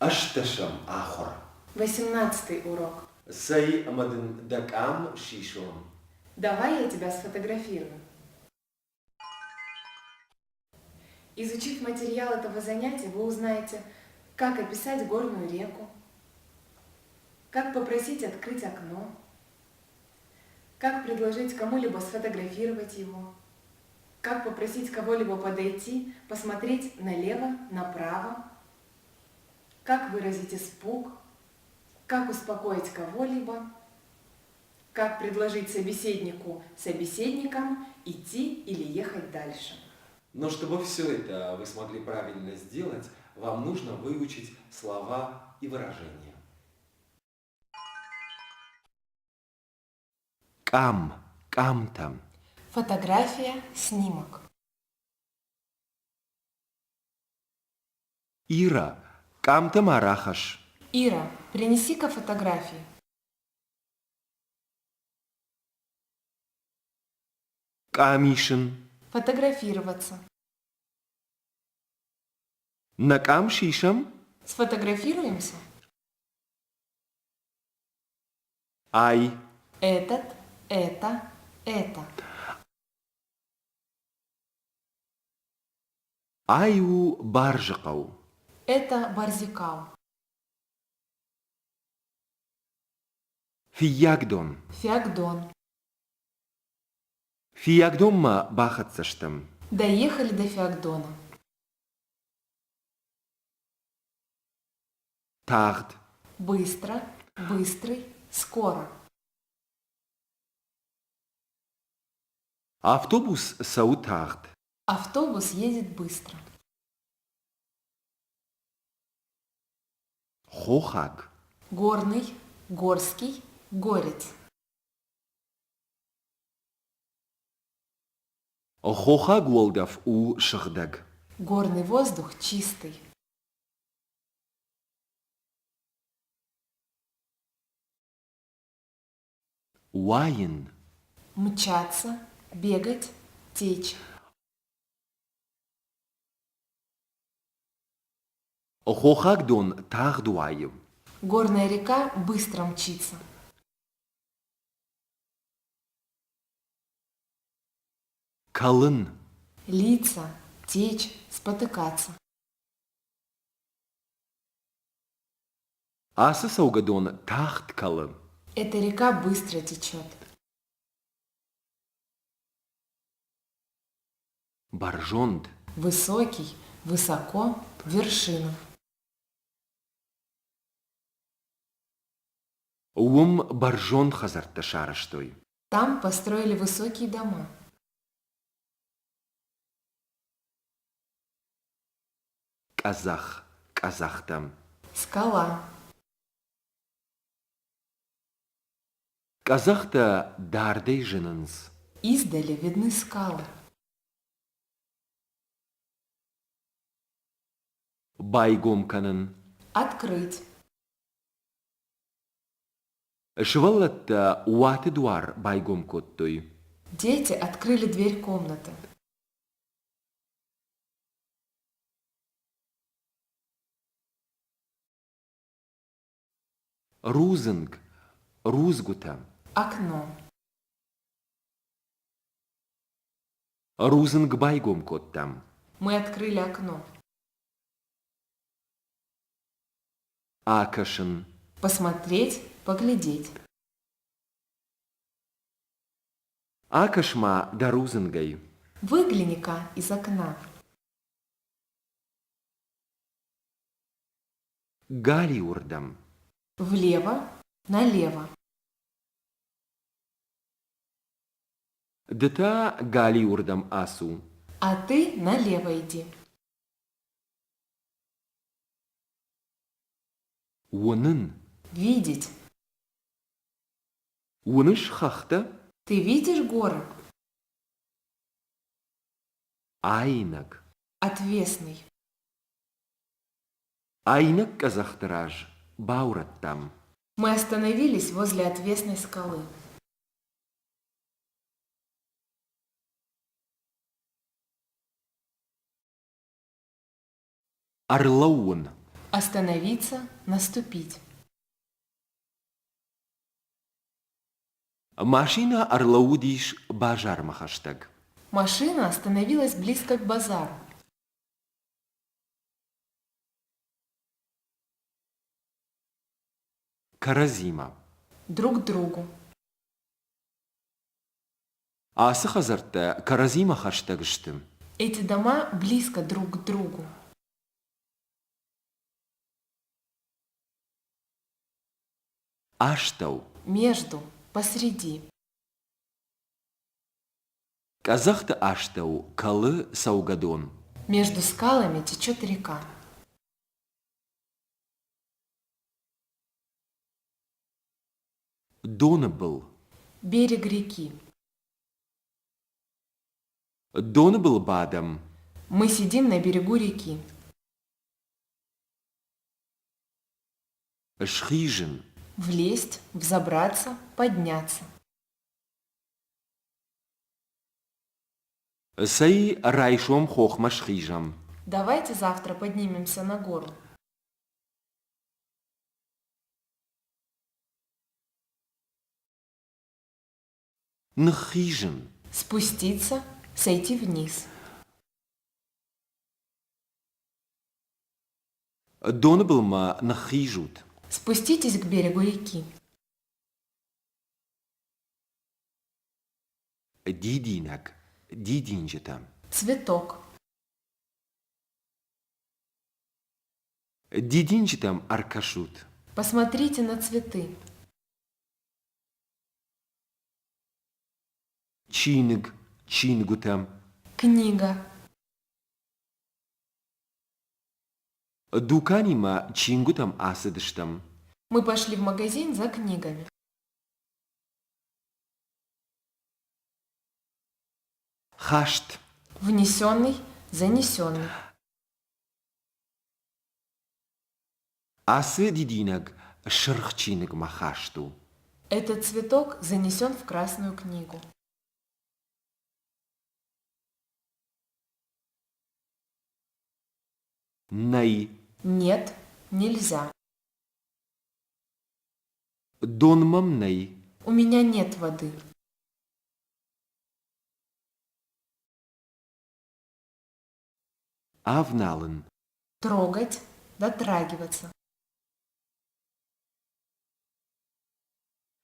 أشتشم آخر 18-й урок. سي مدن دكام شيشون. Давай я тебя сфотографирую. Изучив материал этого занятия, вы узнаете, как описать горную реку, как попросить открыть окно, как предложить кому-либо сфотографировать его, как попросить кого-либо подойти, посмотреть налево, направо, как выразить испуг, как успокоить кого-либо, как предложить собеседникам идти или ехать дальше. Но чтобы все это вы смогли правильно сделать, вам нужно выучить слова и выражения. Кам, кам-там. Фотография, снимок. Ира, кам-там арахаш. Ира, принеси-ка фотографии. Камишин. Фотографироваться. Накам шишам. Сфотографируемся? Ай. Это. Аю баржакау. Это Барзикал. Фиягдон. Феогдон. Фиягдонма бахатсаштам. Доехали до Феогдона. Тахт. Быстро, быстрый, скоро. Автобус саутахт. Автобус едет быстро. Хохаг. Горный, горский, горец. Хохаг волдав у шахдаг. Горный воздух чистый. Уайн. Мчаться, бегать, течь. Хохагдон тахдуаю. Горная река быстро мчится. Калын. Литься, течь, спотыкаться. Асы саугадон тахт калы. Эта река быстро течет. Баржонд. Высокий, высоко, вершина. Уым баржонд хазарта шараштой. Там построили высокие дома. Казах. Казахтам. Скала. Казахта дардей жинанс. Издали видны скалы. Байгомканын. Открыть. Шваллатта уатыдуар байгомкоттой. Дети открыли дверь комнаты. Рузынг. Рузгута. Окно. Рузынг байгомкоттам. Мы открыли окно. Акашын. Посмотреть, поглядеть. Акашма да рузынгай. Выгляни-ка из окна. Галиурдам. Влево, налево. Дта галиурдам асу. А ты налево иди. Унын. Видеть. Уныш хахта. Ты видишь горы? Айнак. Отвесный. Айнак казахтараж. Баураттам. Мы остановились возле отвесной скалы. Арлаун. Остановиться, наступить. Машина арлаудиш бажар махаштаг. Машина остановилась близко к базару. Каразима. Друг к другу. Асы хазарта каразима хаштагыштым. Эти дома близко друг к другу. Аштау. Между, посреди. Казахта аштау калы саугадон. Между скалами течет река. Доны был. Берег реки. Доны был бадам. Мы сидим на берегу реки. Шхижин. Влезть, взобраться, подняться. Сай райшом хохма шхижам. Давайте завтра поднимемся на гору. Нхижин. Спуститься, сойти вниз. Доны был ма нхижут. Спуститесь к берегу реки. Дидинак. Дидинджета. Цветок. Дидинджетам аркашут. Посмотрите на цветы. Чинг. Чингутам. Книга. Дуканима чингутам асыдыштам. Мы пошли в магазин за книгами. Хашт. Внесенный, занесенный. Асы дидинак шырхчинг махашту. Этот цветок занесен в Красную книгу. Най. Нет, нельзя. Донмам най. У меня нет воды. Авналын. Трогать, дотрагиваться.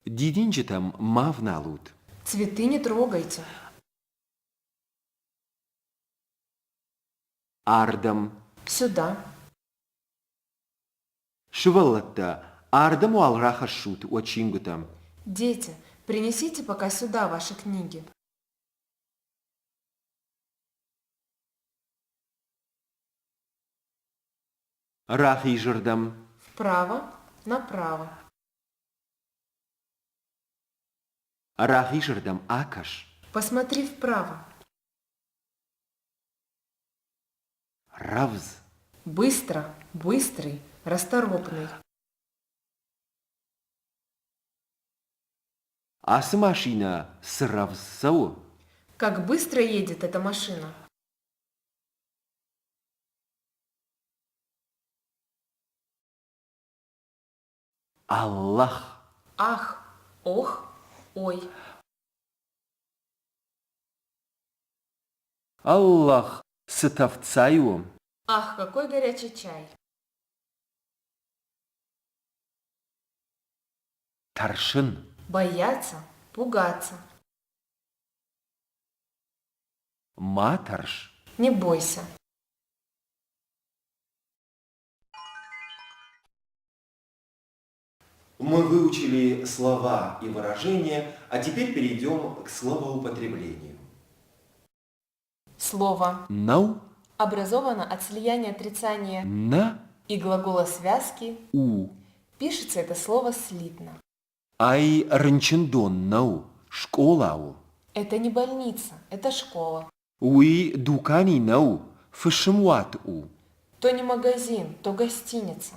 Дидинджетам мавналут. Цветы не трогайте. Ардам. Сюда. Швалатта. Ардам уалрахашут уачингутам. Дети, принесите пока сюда ваши книги. Рахижердам. Вправо, направо. Рахижердам акаш. Посмотри вправо. Равз. Быстро, быстрый, расторопный. Асы машина сравсау. Как быстро едет эта машина. Аллах. Ах, ох, ой. Аллах сытавцаю. Ах, какой горячий чай. Таршин. Бояться, пугаться. Матарш. Не бойся. Мы выучили слова и выражения, а теперь перейдем к словоупотреблению. Слово Нау. образовано от слияния отрицания На. и глагола связки. У. Пишется это слово слитно. Ай рынчындон нау. Школау. Это не больница, это школа. Уи дукани нау. Фышимуат у. То не магазин, то гостиница.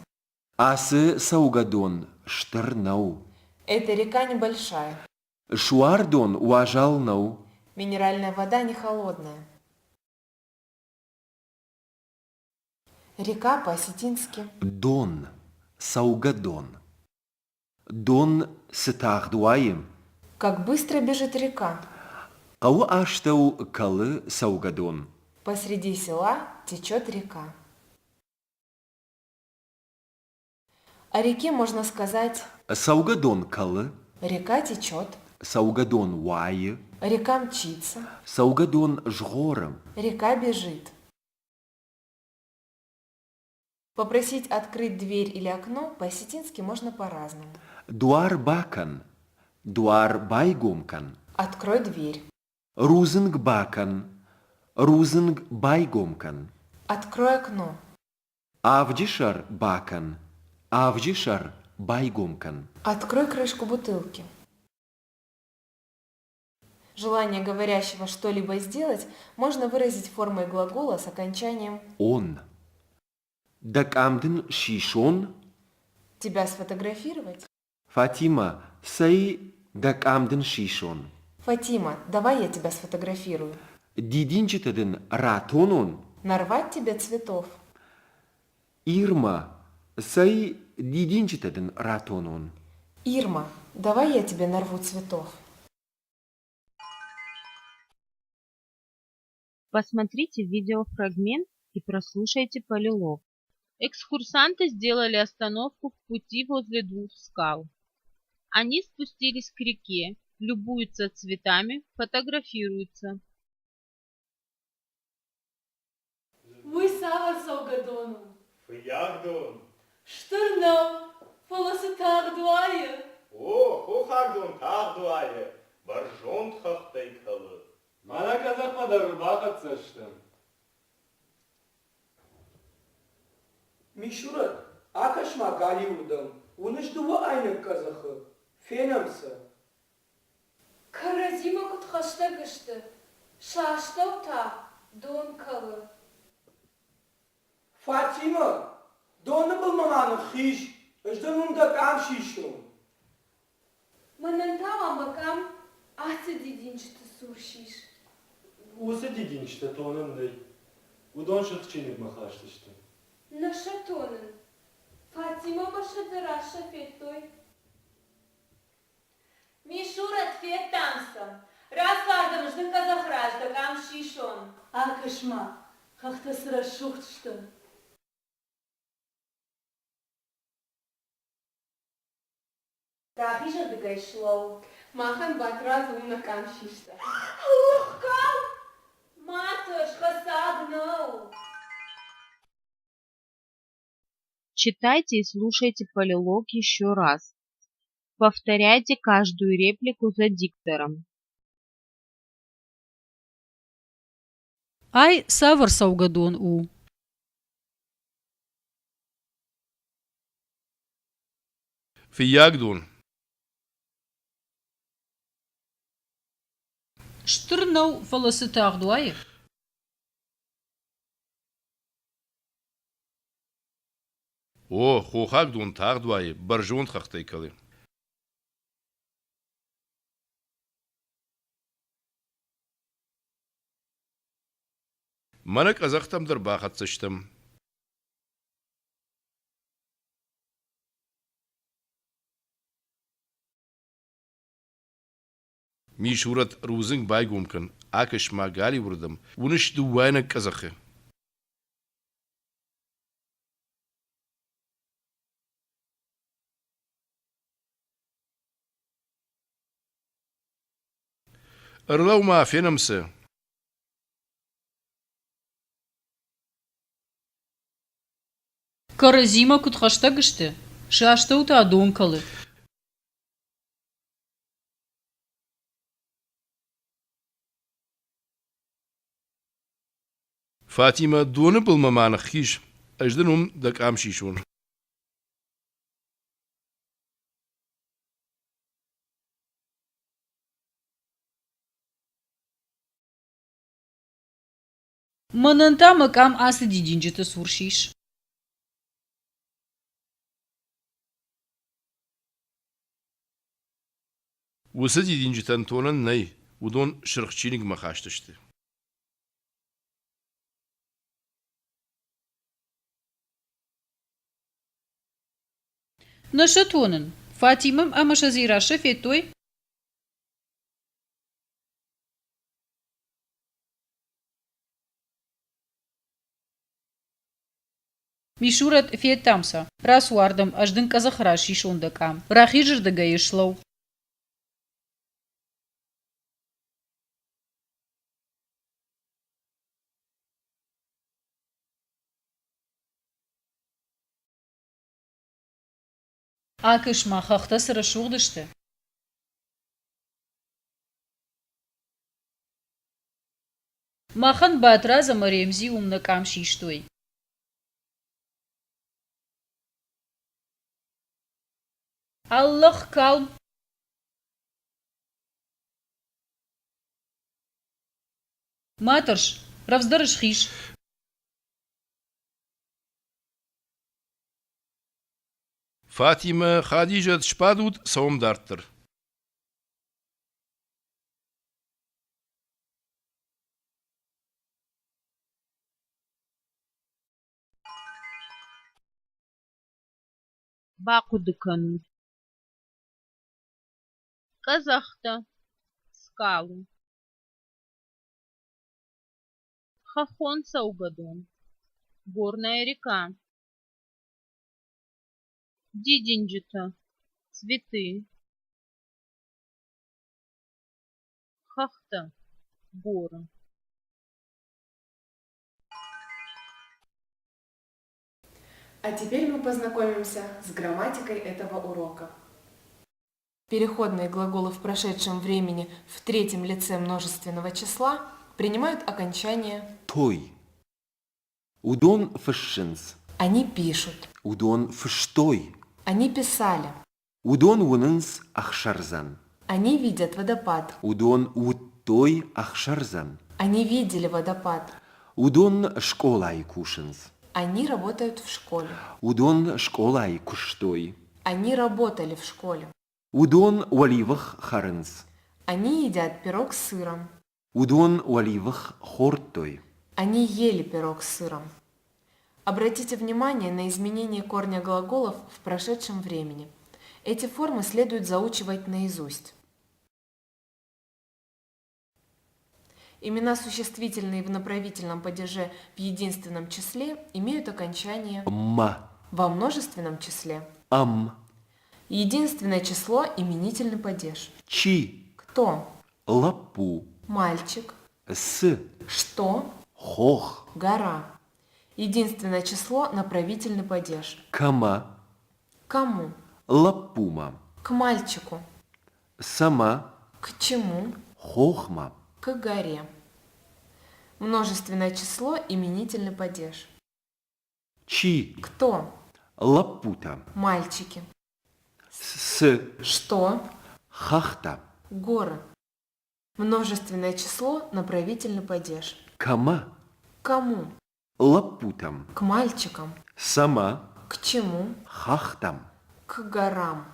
Асы саугадон. Штырнау. Эта река небольшая. Шуардон уажал нау. Минеральная вода не холодная. Река по-осетински. Дон, Саугадон. Дон Сытахдуаем. Как быстро бежит река. Кау аштау калы Саугадон. Посреди села течет река. О реке можно сказать Саугадон калы, «река течет», Саугадон вайы, «река мчится», Саугадон жгором. «река бежит». Попросить открыть дверь или окно по-осетински можно по-разному. Дуар бакан, дуар байгомкан. Открой дверь. Рузынг бакан, рузынг байгомкан. Открой окно. Авдишар бакан, авдишар байгомкан. Открой крышку бутылки. Желание говорящего что-либо сделать можно выразить формой глагола с окончанием Он. Дакамдын шишон. «тебя сфотографировать». Фатима, сай дакамдын шишон. Фатима, давай я тебя сфотографирую. Дидинчитадын ратонон. Нарвать тебе цветов. Ирма, сай дидинчитадын ратонон. Ирма, давай я тебе нарву цветов. Посмотрите видеофрагмент и прослушайте полилог. Экскурсанты сделали остановку в пути возле двух скал. Они спустились к реке, любуются цветами, фотографируются. Вы сава Саугадону. Фиягдун. Штырнау. Фаласы тағдуайы. О, хохагдун тағдуайы. Баржон тхақтай калы. Mana kazakmadır vakit sıçtım. Мишурат, акашма Голливудом, унышдува айны казахы, фенамсы. Каразима кутхашта гышты. Шаштау та. Дон калы. Фатима, доны булмаманы хиш, ждынында кам шишун. Манантава макам. Асы дидинчті суршиш. Осы деген işte tonunday. Udon şıkçinik mahaştı işte. Наша тонын. Фатима машадыра шафеттой. Мишурат феттамсам. Раз вардам жды казахраж, да кам шишон. Акашма. Хахта сыра шухтшты. Дахиша дыгай шлоу. Махан батраз уна кам шишта. Лухкал! Матушка сагнул. Читайте и слушайте полилог еще раз. Повторяйте каждую реплику за диктором. Ay savır Saugadon u. Фиягдун. Штырнау falası tağduayı. О, хохагдун тағдуайы. Баржон тхақтай калы. Мана казахтамдыр бақат sıçtым. Мишурат рузынг байгумкан. Акыш магали вурдым. Уныш дуайна казахы. Ырлау ма фенамсы. Karazima kutxaşta gıştı. Şaşta uta donkalı. Фатима доны булмаманы хиш. Аждынум дак амшишун. Mănânta măcam ası didincete surșiș. Усы дидинжитан тонын ней. Удон шырықчиник махаштышты. Նշտոնն Ֆաթիմում ամաշազիրաշը ֆետոյ Мишурат фетамса. Расуардам аждын казахраш ишондакам. Рахижр дагаишлоу. Акышма хахтасыра шугдышты. Махан батраза маремзи умнакам шиштой. Аллах кал. Матарш, равздарыш хиш. Фатима Хадижат шпадут саум дарттыр. Бакудыкану. Казахта. Скалу. Хахон Саугадон. Горная река. Дидинджита. Цветы. Хахта. Горы. А теперь мы познакомимся с грамматикой этого урока. Переходные глаголы в прошедшем времени в третьем лице множественного числа принимают окончание Той. Удон фышшинс. «они пишут», Удон фыштой. «они писали», Удон вунынс ахшарзан. «они видят водопад», Удон уттой ахшарзан. «они видели водопад», Удон школай кушинс. «они работают в школе», Удон школай куштой. «они работали в школе», Удон валивах харынс. «они едят пирог с сыром», Удон валивах хортой. «они ели пирог с сыром». Обратите внимание на изменение корня глаголов в прошедшем времени. Эти формы следует заучивать наизусть. Имена существительные в направительном падеже в единственном числе имеют окончание Ма. во множественном числе. Ам. Единственное число – именительный падеж. Чи. Кто? Лапу. Мальчик. С. Что? Хох. Гора. Единственное число – направительный падеж. Кама. Кому? Лапума. К мальчику. Сама. К чему? Хохма. К горе. Множественное число – именительный падеж. Чи. Кто? Лапута. Мальчики. С. Что? Хахта. Горы. Множественное число – направительный падеж. Кама. Кому? Лапутам. К мальчикам. Сама. К чему? Хахтам. К горам.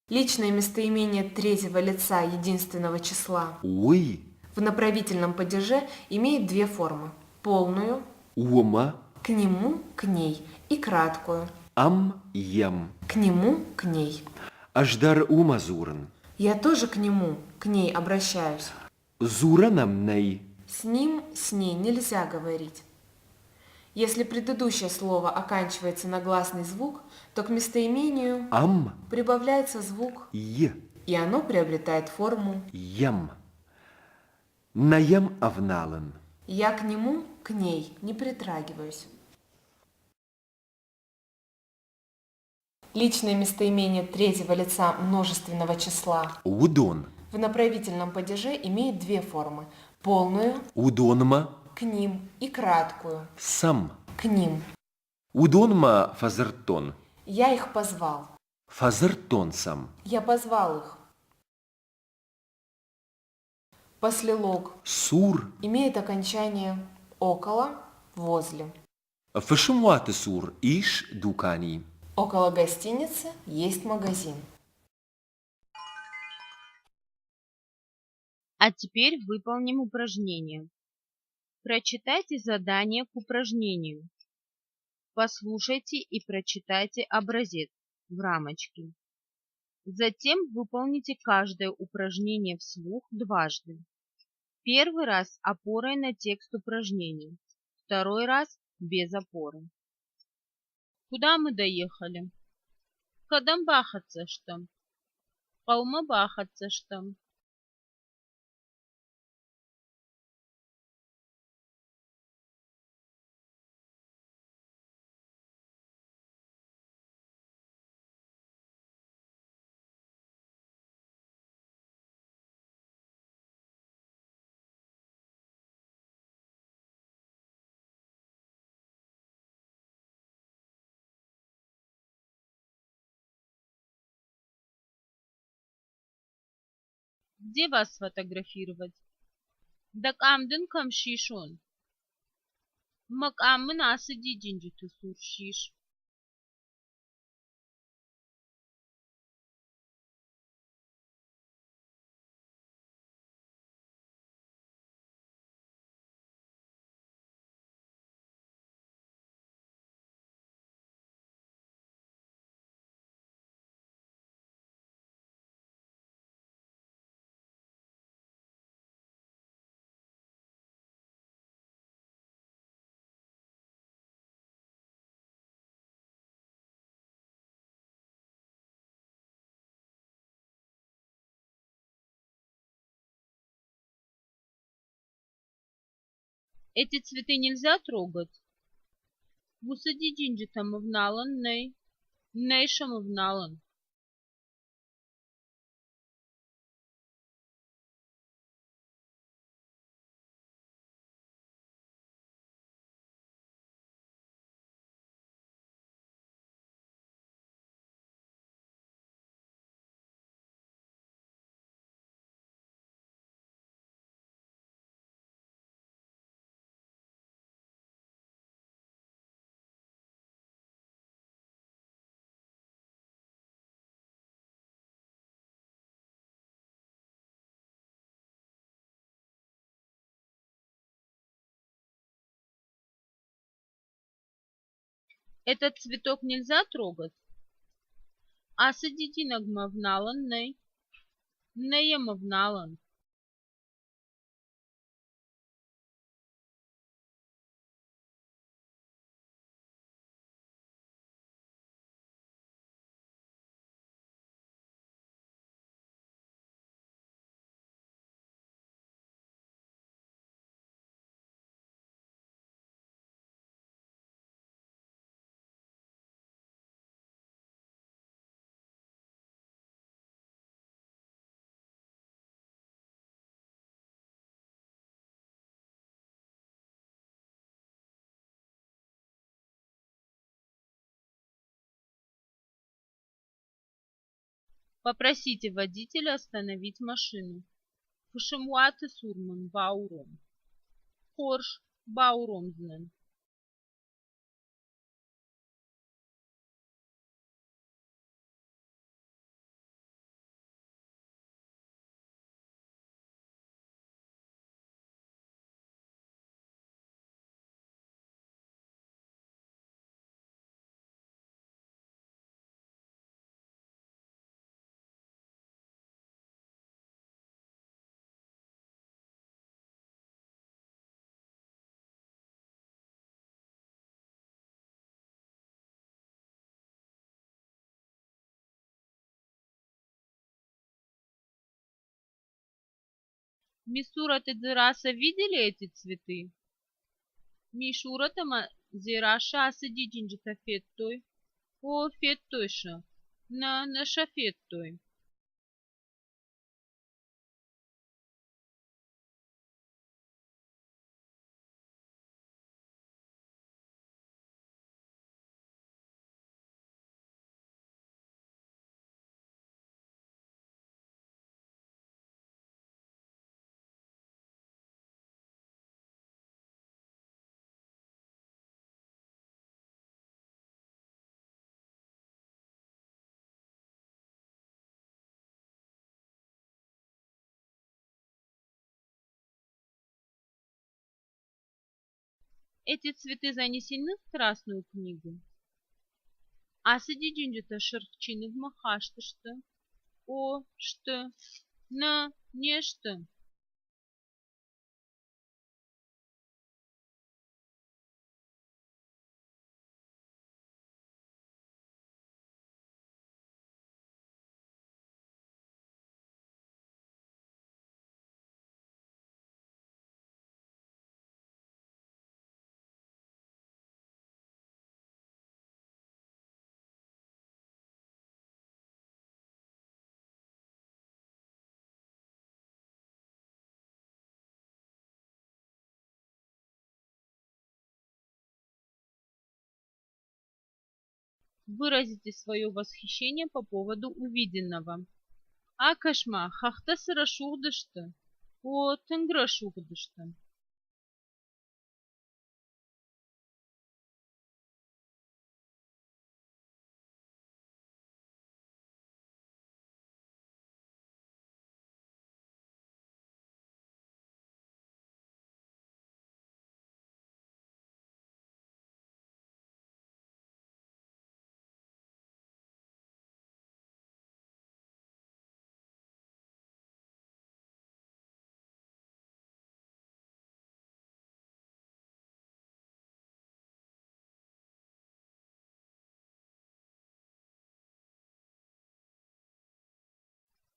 Личное местоимение третьего лица единственного числа Уи. в направительном падеже имеет две формы – полную, Ума. к нему, к ней, и краткую, Ам. Ям. к нему, к ней. Аждар ума зуран. Я тоже к нему, к ней обращаюсь. Зуранам ней. С ним, с ней нельзя говорить. Если предыдущее слово оканчивается на гласный звук, то к местоимению Ам. прибавляется звук, Е. и оно приобретает форму Ям. Наям авналан. «я к нему, к ней не притрагиваюсь». Личное местоимение третьего лица множественного числа Удон. в направительном падеже имеет две формы – полную, Удонма. к ним, и краткую, Сам. к ним. Удонма фазертон. Я их позвал. Фазертон сам. Я позвал их. Послелог Сур. имеет окончание около, возле. Фашимуаты сур. Иш дукани. Около гостиницы есть магазин. А теперь выполним упражнение. Прочитайте задание к упражнению. Послушайте и прочитайте образец в рамочке. Затем выполните каждое упражнение вслух дважды. Первый раз опорой на текст упражнений, второй раз без опоры. Куда мы доехали? Кадамбахацештам. Каумабахацештам. Где вас сфотографировать? Дакамдын камшишон. Макамын асы дидинджиты суршиш. Эти цветы нельзя трогать. Вусади динджита мавналан ней. Нейша мавналан. Этот цветок нельзя трогать. Асади мавналан ней. Нея мавналан. Попросите водителя остановить машину. Фушемуаты сурман бауром. Хорш бауромзнен. Мисура Тедзераса видели эти цветы? Мишура тама зираша асади динджита феттой. О феттойша. На шафеттой. Эти цветы занесены в Красную книгу. Асы дидинджита шырхчиных махаштышты. О, что? На, нечто. Выразите свое восхищение по поводу увиденного. Акашма, хахта сырашухдышты. О, тынграшухдышты.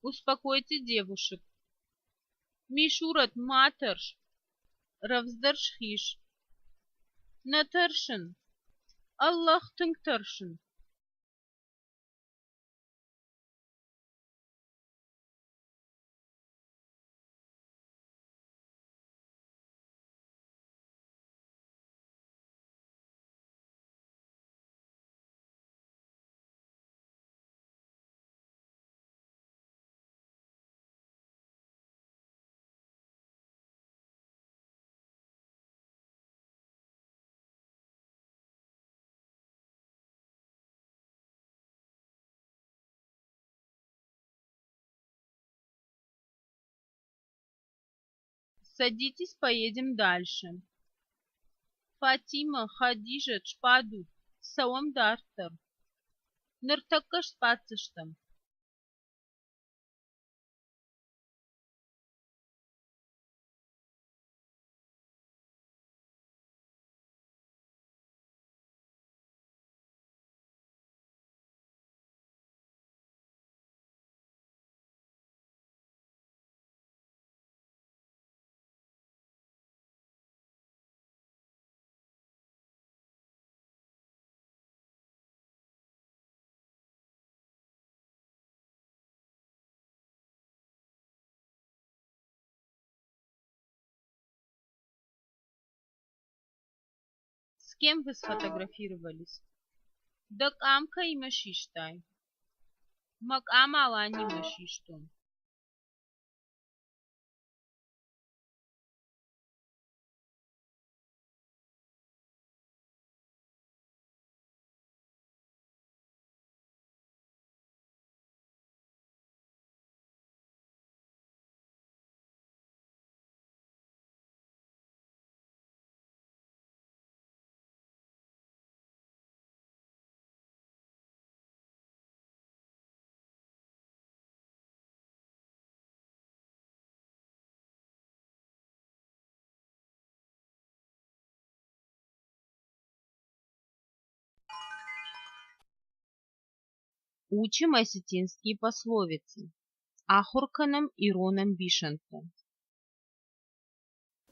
Успокойте девушек. Мишурат матерш, равздаршхиш. Натаршин. Аллах тынгтаршин. Садитесь, поедем дальше. Фатима, Хадижа, Чпаду, Сауам Дартар. Ныртакаш спацыштам. С кем вы сфотографировались? Да камка и машиштай. Мак амала не машиштон. Учим осетинские пословицы. Ахурканом и Роном Бишенко.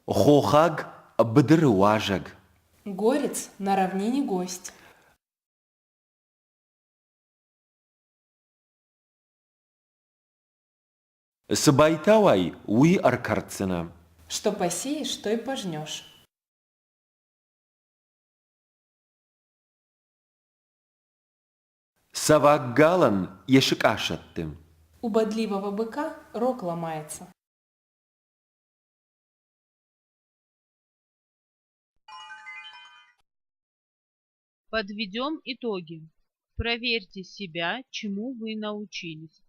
Хохаг бдыр важаг. Горец на равнине гость. Сбайтавай уи аркарцина. Что посеешь, то и пожнешь. Саваггалан ешикашаттым. У бодливого быка рог ломается. Подведем итоги. Проверьте себя, чему вы научились.